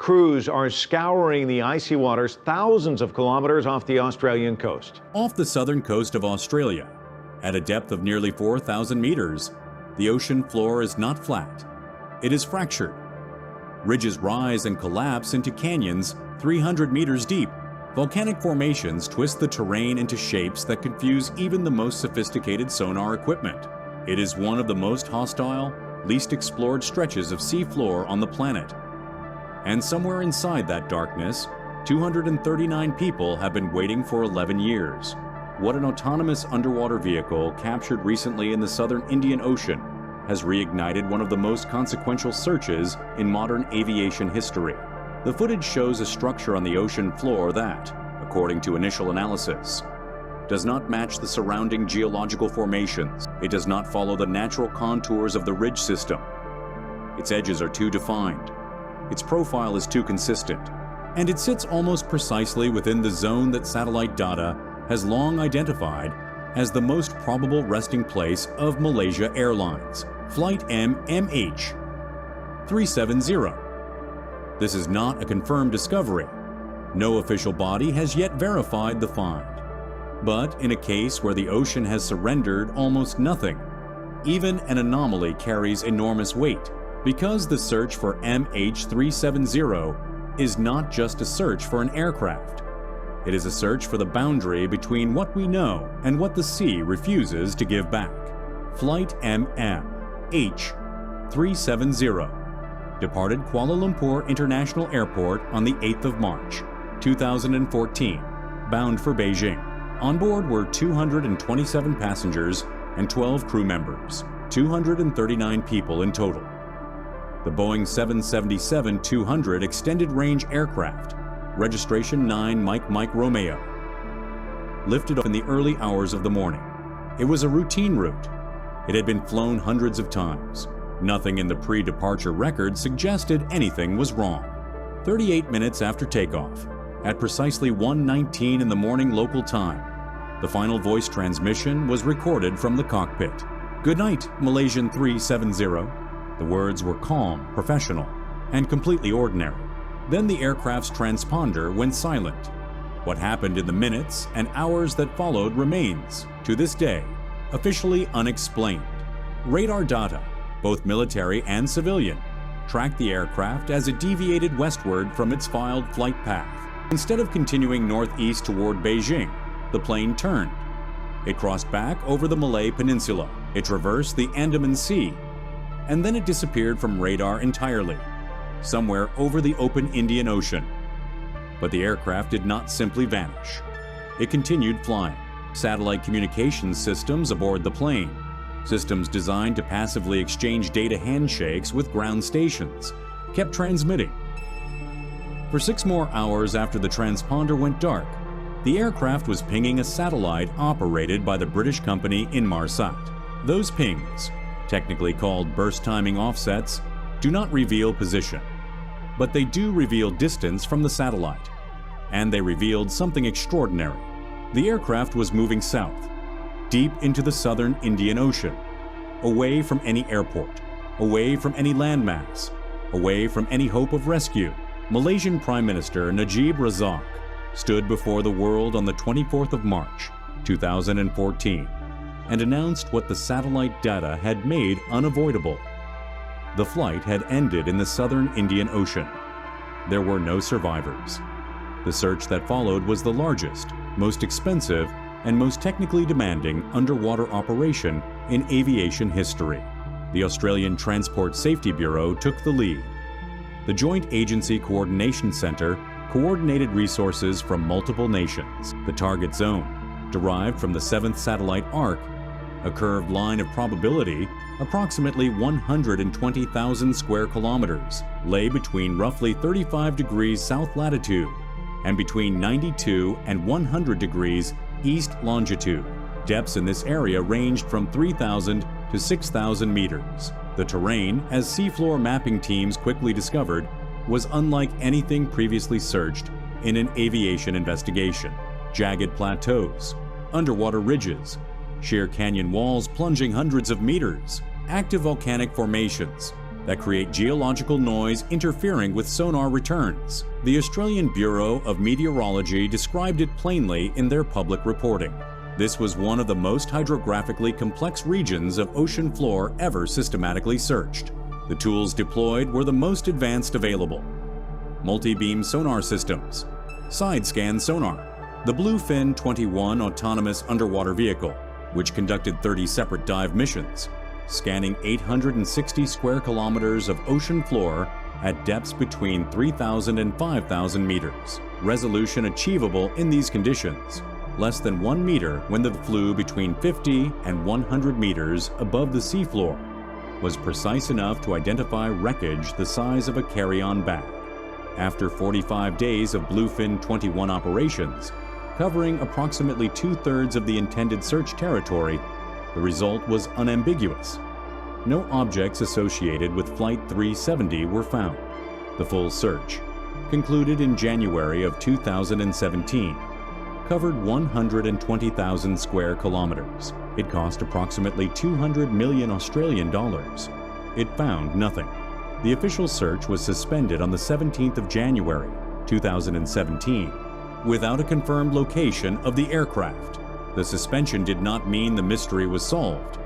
Crews are scouring the icy waters thousands of kilometers off the Australian coast. Off the southern coast of Australia, at a depth of nearly 4,000 meters, the ocean floor is not flat. It is fractured. Ridges rise and collapse into canyons 300 meters deep. Volcanic formations twist the terrain into shapes that confuse even the most sophisticated sonar equipment. It is one of the most hostile, least explored stretches of seafloor on the planet. And somewhere inside that darkness, 239 people have been waiting for 11 years. What an autonomous underwater vehicle captured recently in the southern Indian Ocean has reignited one of the most consequential searches in modern aviation history. The footage shows a structure on the ocean floor that, according to initial analysis, does not match the surrounding geological formations. It does not follow the natural contours of the ridge system. Its edges are too defined. Its profile is too consistent. And it sits almost precisely within the zone that satellite data has long identified as the most probable resting place of Malaysia Airlines Flight MH370. This is not a confirmed discovery. No official body has yet verified the find. But in a case where the ocean has surrendered almost nothing, even an anomaly carries enormous weight, because the search for MH370 is not just a search for an aircraft. It is a search for the boundary between what we know and what the sea refuses to give back. Flight MH370 departed Kuala Lumpur International Airport on the 8th of March, 2014, bound for Beijing. On board were 227 passengers and 12 crew members, 239 people in total. The Boeing 777-200 extended-range aircraft, registration 9 Mike Romeo, lifted off in the early hours of the morning. It was a routine route. It had been flown hundreds of times. Nothing in the pre-departure record suggested anything was wrong. 38 minutes after takeoff, at precisely 1:19 in the morning local time, the final voice transmission was recorded from the cockpit. "Good night, Malaysian 370. The words were calm, professional, and completely ordinary. Then the aircraft's transponder went silent. What happened in the minutes and hours that followed remains, to this day, officially unexplained. Radar data, both military and civilian, tracked the aircraft as it deviated westward from its filed flight path. Instead of continuing northeast toward Beijing, the plane turned. It crossed back over the Malay Peninsula. It traversed the Andaman Sea, and then it disappeared from radar entirely, somewhere over the open Indian Ocean. But the aircraft did not simply vanish. It continued flying. Satellite communications systems aboard the plane, systems designed to passively exchange data handshakes with ground stations, kept transmitting. For 6 more hours after the transponder went dark, the aircraft was pinging a satellite operated by the British company Inmarsat. Those pings, technically called burst timing offsets, do not reveal position, but they do reveal distance from the satellite. And they revealed something extraordinary. The aircraft was moving south, deep into the southern Indian Ocean, away from any airport, away from any landmass, away from any hope of rescue. Malaysian Prime Minister Najib Razak stood before the world on the 24th of March, 2014, and announced what the satellite data had made unavoidable. The flight had ended in the southern Indian Ocean. There were no survivors. The search that followed was the largest, most expensive, and most technically demanding underwater operation in aviation history. The Australian Transport Safety Bureau took the lead. The Joint Agency Coordination Center coordinated resources from multiple nations. The target zone, derived from the 7th satellite arc, a curved line of probability approximately 120,000 square kilometers, lay between roughly 35 degrees south latitude and between 92 and 100 degrees east longitude. Depths in this area ranged from 3,000 to 6,000 meters. The terrain, as seafloor mapping teams quickly discovered, was unlike anything previously searched in an aviation investigation. Jagged plateaus, underwater ridges, sheer canyon walls plunging hundreds of meters, active volcanic formations, that create geological noise interfering with sonar returns. The Australian Bureau of Meteorology described it plainly in their public reporting. This was one of the most hydrographically complex regions of ocean floor ever systematically searched. The tools deployed were the most advanced available. Multi-beam sonar systems, side-scan sonar, the Bluefin 21 autonomous underwater vehicle, which conducted 30 separate dive missions, scanning 860 square kilometers of ocean floor at depths between 3,000 and 5,000 meters. Resolution achievable in these conditions, less than 1 meter when they flew between 50 and 100 meters above the seafloor, was precise enough to identify wreckage the size of a carry-on bag. After 45 days of Bluefin 21 operations, covering approximately 2/3 of the intended search territory, the result was unambiguous. No objects associated with Flight 370 were found. The full search, concluded in January of 2017, covered 120,000 square kilometers. It cost approximately 200 million Australian dollars. It found nothing. The official search was suspended on the 17th of January, 2017, without a confirmed location of the aircraft. The suspension did not mean the mystery was solved.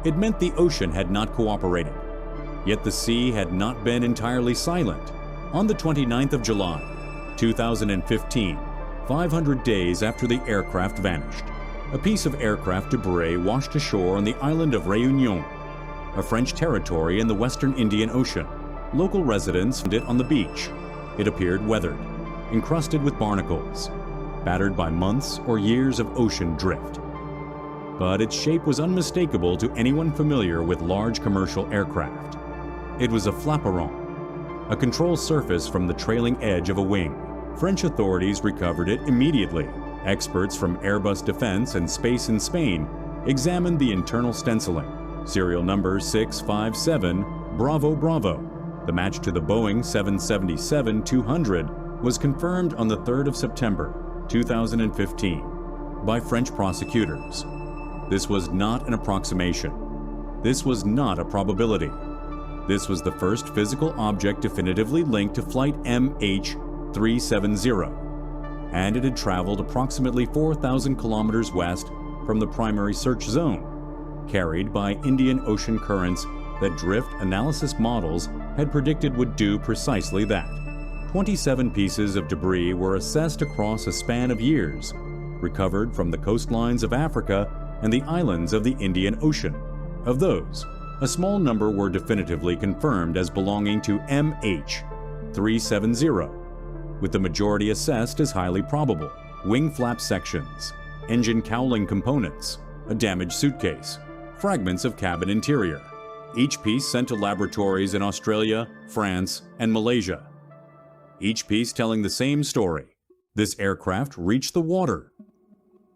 It meant the ocean had not cooperated. Yet the sea had not been entirely silent. On the 29th of July, 2015, 500 days after the aircraft vanished, a piece of aircraft debris washed ashore on the island of Réunion, a French territory in the western Indian Ocean. Local residents found it on the beach. It appeared weathered, encrusted with barnacles, battered by months or years of ocean drift. But its shape was unmistakable to anyone familiar with large commercial aircraft. It was a flaperon, a control surface from the trailing edge of a wing. French authorities recovered it immediately. Experts from Airbus Defence and Space in Spain examined the internal stenciling. Serial number 657 Bravo Bravo, the match to the Boeing 777-200, was confirmed on the 3rd of September, 2015, by French prosecutors. This was not an approximation. This was not a probability. This was the first physical object definitively linked to Flight MH370, and it had traveled approximately 4,000 kilometers west from the primary search zone, carried by Indian Ocean currents that drift analysis models had predicted would do precisely that. 27 pieces of debris were assessed across a span of years, recovered from the coastlines of Africa and the islands of the Indian Ocean. Of those, a small number were definitively confirmed as belonging to MH370, with the majority assessed as highly probable. Wing flap sections, engine cowling components, a damaged suitcase, fragments of cabin interior. Each piece sent to laboratories in Australia, France, and Malaysia. Each piece telling the same story. This aircraft reached the water.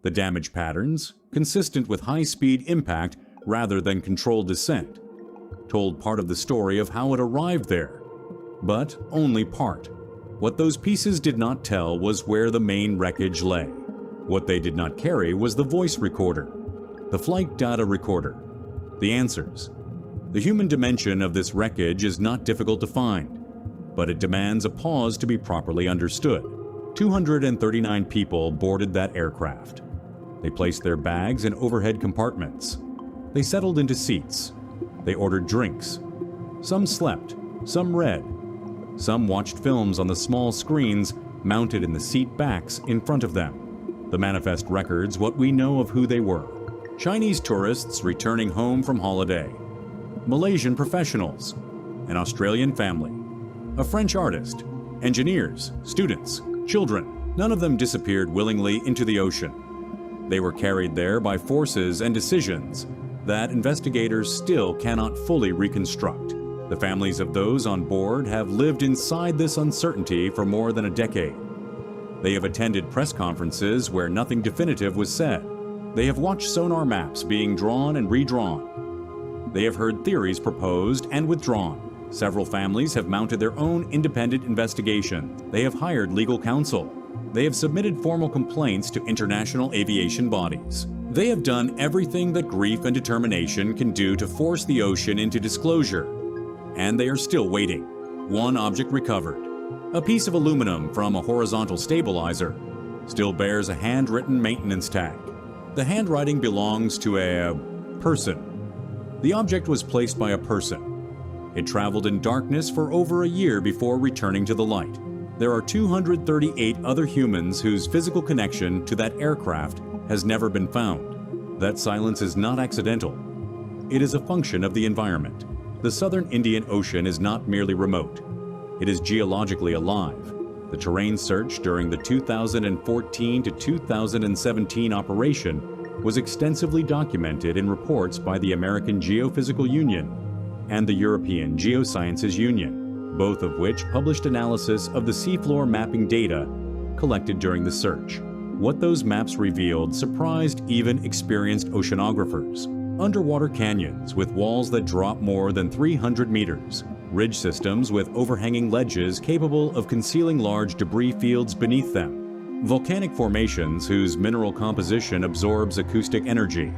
The damage patterns, consistent with high-speed impact rather than controlled descent, told part of the story of how it arrived there, but only part. What those pieces did not tell was where the main wreckage lay. What they did not carry was the voice recorder, the flight data recorder, the answers. The human dimension of this wreckage is not difficult to find, but it demands a pause to be properly understood. 239 people boarded that aircraft. They placed their bags in overhead compartments. They settled into seats. They ordered drinks. Some slept, some read. Some watched films on the small screens mounted in the seat backs in front of them. The manifest records what we know of who they were. Chinese tourists returning home from holiday. Malaysian professionals. An Australian family. A French artist. Engineers, students, children. None of them disappeared willingly into the ocean. They were carried there by forces and decisions that investigators still cannot fully reconstruct. The families of those on board have lived inside this uncertainty for more than a decade. They have attended press conferences where nothing definitive was said. They have watched sonar maps being drawn and redrawn. They have heard theories proposed and withdrawn. Several families have mounted their own independent investigation. They have hired legal counsel. They have submitted formal complaints to international aviation bodies. They have done everything that grief and determination can do to force the ocean into disclosure. and they are still waiting. One object recovered. A piece of aluminum from a horizontal stabilizer still bears a handwritten maintenance tag. The handwriting belongs to a person. The object was placed by a person. It traveled in darkness for over a year before returning to the light. There are 238 other humans whose physical connection to that aircraft has never been found. That silence is not accidental. It is a function of the environment. The southern Indian Ocean is not merely remote. It is geologically alive. The terrain search during the 2014 to 2017 operation was extensively documented in reports by the American Geophysical Union and the European Geosciences Union, both of which published analysis of the seafloor mapping data collected during the search. What those maps revealed surprised even experienced oceanographers. Underwater canyons with walls that drop more than 300 meters, ridge systems with overhanging ledges capable of concealing large debris fields beneath them, volcanic formations whose mineral composition absorbs acoustic energy,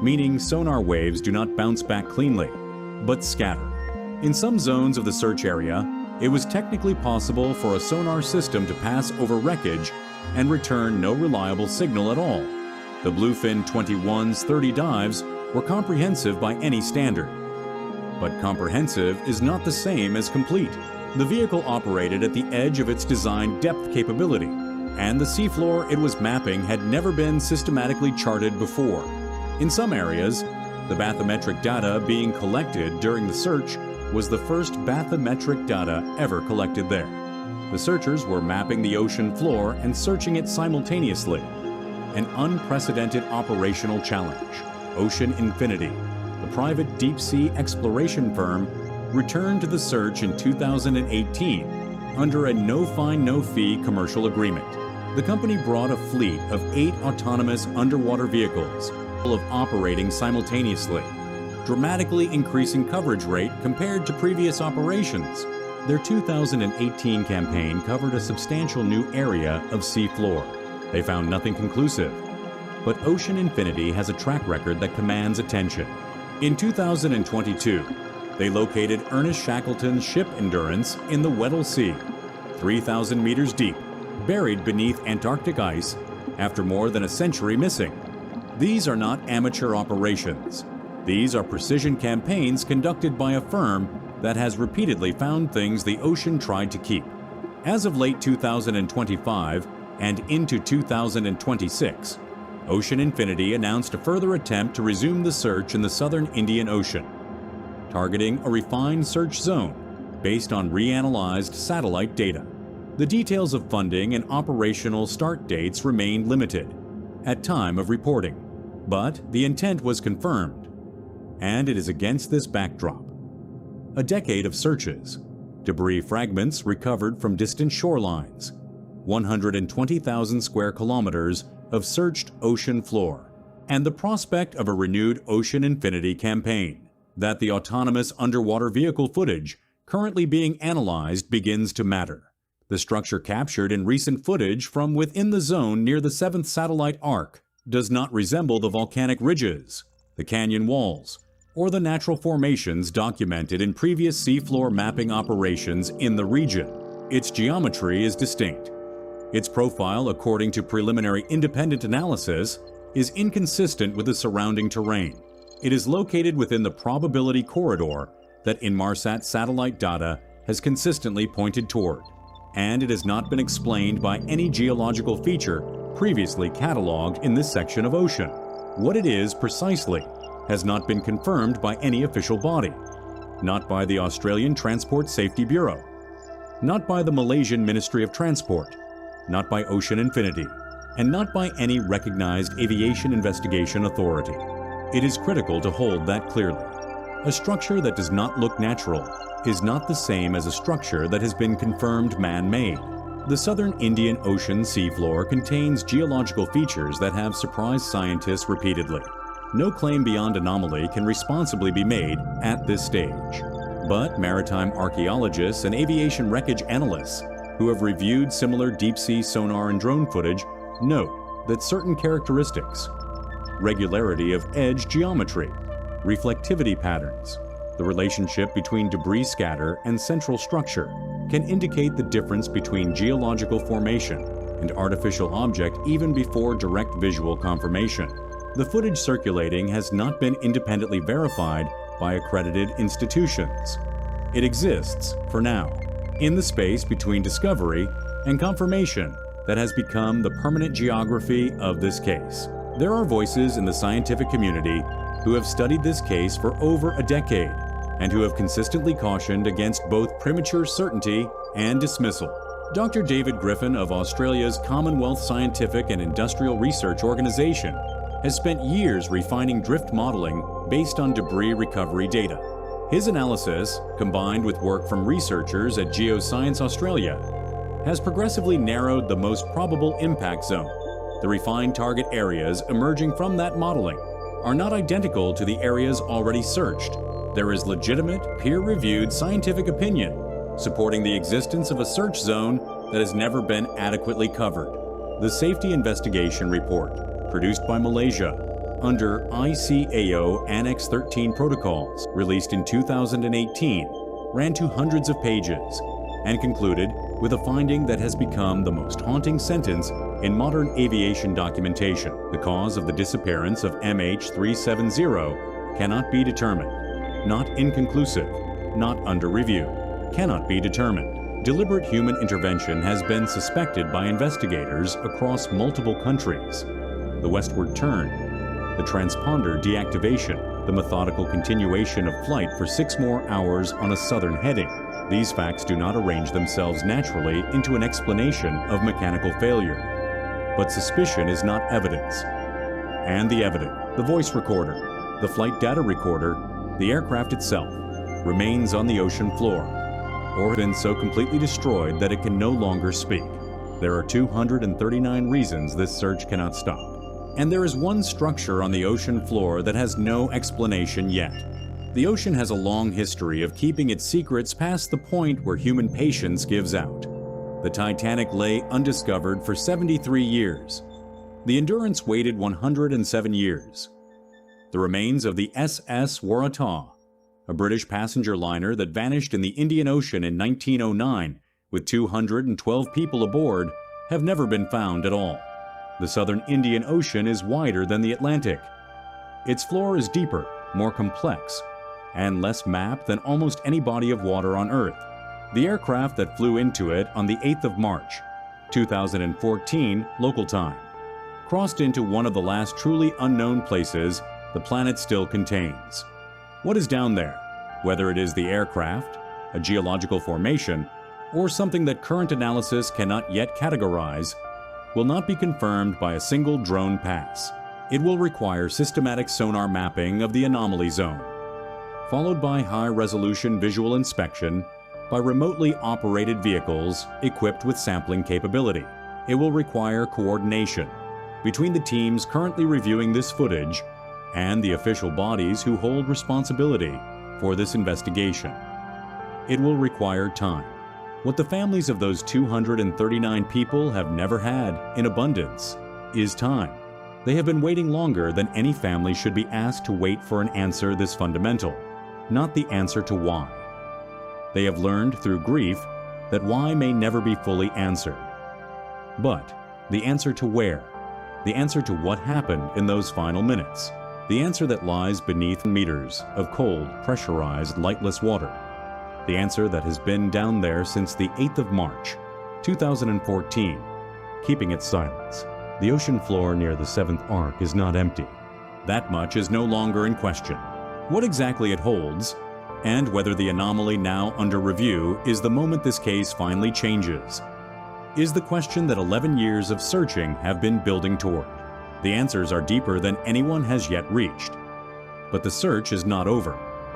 meaning sonar waves do not bounce back cleanly, but scatter. In some zones of the search area, it was technically possible for a sonar system to pass over wreckage and return no reliable signal at all. The Bluefin 21's 30 dives were comprehensive by any standard. But comprehensive is not the same as complete. The vehicle operated at the edge of its designed depth capability, and the seafloor it was mapping had never been systematically charted before. In some areas, the bathymetric data being collected during the search was the first bathymetric data ever collected there. The searchers were mapping the ocean floor and searching it simultaneously. An unprecedented operational challenge. Ocean Infinity, the private deep-sea exploration firm, returned to the search in 2018 under a no-fine, no-fee commercial agreement. The company brought a fleet of 8 autonomous underwater vehicles, capable of operating simultaneously, dramatically increasing coverage rate compared to previous operations. Their 2018 campaign covered a substantial new area of seafloor. They found nothing conclusive, but Ocean Infinity has a track record that commands attention. In 2022, they located Ernest Shackleton's ship Endurance in the Weddell Sea, 3,000 meters deep, buried beneath Antarctic ice after more than a century missing. These are not amateur operations. These are precision campaigns conducted by a firm that has repeatedly found things the ocean tried to keep. As of late 2025 and into 2026, Ocean Infinity announced a further attempt to resume the search in the southern Indian Ocean, targeting a refined search zone based on reanalyzed satellite data. The details of funding and operational start dates remained limited at time of reporting, but the intent was confirmed, and it is against this backdrop. A decade of searches, debris fragments recovered from distant shorelines, 120,000 square kilometers of searched ocean floor, and the prospect of a renewed Ocean Infinity campaign. That the autonomous underwater vehicle footage currently being analyzed begins to matter. The structure captured in recent footage from within the zone near the 7th satellite arc does not resemble the volcanic ridges, the canyon walls, or the natural formations documented in previous seafloor mapping operations in the region. Its geometry is distinct. Its profile, according to preliminary independent analysis, is inconsistent with the surrounding terrain. It is located within the probability corridor that Inmarsat satellite data has consistently pointed toward, and it has not been explained by any geological feature previously cataloged in this section of ocean. What it is precisely has not been confirmed by any official body, not by the Australian Transport Safety Bureau, not by the Malaysian Ministry of Transport, not by Ocean Infinity, and not by any recognized aviation investigation authority. It is critical to hold that clearly. A structure that does not look natural is not the same as a structure that has been confirmed man-made. The southern Indian Ocean seafloor contains geological features that have surprised scientists repeatedly. No claim beyond anomaly can responsibly be made at this stage. But maritime archaeologists and aviation wreckage analysts who have reviewed similar deep-sea sonar and drone footage note that certain characteristics, regularity of edge geometry, reflectivity patterns, The relationship between debris scatter and central structure can indicate the difference between geological formation and artificial object even before direct visual confirmation. The footage circulating has not been independently verified by accredited institutions. It exists, for now, in the space between discovery and confirmation that has become the permanent geography of this case. There are voices in the scientific community who have studied this case for over a decade and who have consistently cautioned against both premature certainty and dismissal. Dr. David Griffin of Australia's Commonwealth Scientific and Industrial Research Organization has spent years refining drift modeling based on debris recovery data. His analysis, combined with work from researchers at Geoscience Australia, has progressively narrowed the most probable impact zone. The refined target areas emerging from that modeling are not identical to the areas already searched. There is legitimate, peer-reviewed scientific opinion supporting the existence of a search zone that has never been adequately covered. The Safety Investigation Report, produced by Malaysia under ICAO Annex 13 protocols, released in 2018, ran to hundreds of pages and concluded with a finding that has become the most haunting sentence in modern aviation documentation. The cause of the disappearance of MH370 cannot be determined. Not inconclusive, not under review, cannot be determined. Deliberate human intervention has been suspected by investigators across multiple countries. The westward turn, the transponder deactivation, the methodical continuation of flight for 6 more hours on a southern heading. These facts do not arrange themselves naturally into an explanation of mechanical failure. But suspicion is not evidence. And the evidence, the voice recorder, the flight data recorder, the aircraft itself, remains on the ocean floor, or been so completely destroyed that it can no longer speak. There are 239 reasons this search cannot stop. And there is one structure on the ocean floor that has no explanation yet. The ocean has a long history of keeping its secrets past the point where human patience gives out. The Titanic lay undiscovered for 73 years. The Endurance waited 107 years. The remains of the SS Waratah, a British passenger liner that vanished in the Indian Ocean in 1909 with 212 people aboard, have never been found at all. The southern Indian Ocean is wider than the Atlantic. Its floor is deeper, more complex, and less mapped than almost any body of water on Earth. The aircraft that flew into it on the 8th of March, 2014 local time, crossed into one of the last truly unknown places the planet still contains. What is down there, whether it is the aircraft, a geological formation, or something that current analysis cannot yet categorize, will not be confirmed by a single drone pass. It will require systematic sonar mapping of the anomaly zone, followed by high-resolution visual inspection by remotely operated vehicles equipped with sampling capability. It will require coordination between the teams currently reviewing this footage and the official bodies who hold responsibility for this investigation. It will require time. What the families of those 239 people have never had in abundance is time. They have been waiting longer than any family should be asked to wait for an answer this fundamental, not the answer to why. They have learned through grief that why may never be fully answered. But the answer to where, the answer to what happened in those final minutes, the answer that lies beneath meters of cold, pressurized, lightless water, the answer that has been down there since the 8th of March, 2014, keeping its silence. The ocean floor near the 7th arc is not empty. That much is no longer in question. What exactly it holds, and whether the anomaly now under review is the moment this case finally changes, is the question that 11 years of searching have been building toward. The answers are deeper than anyone has yet reached. But the search is not over.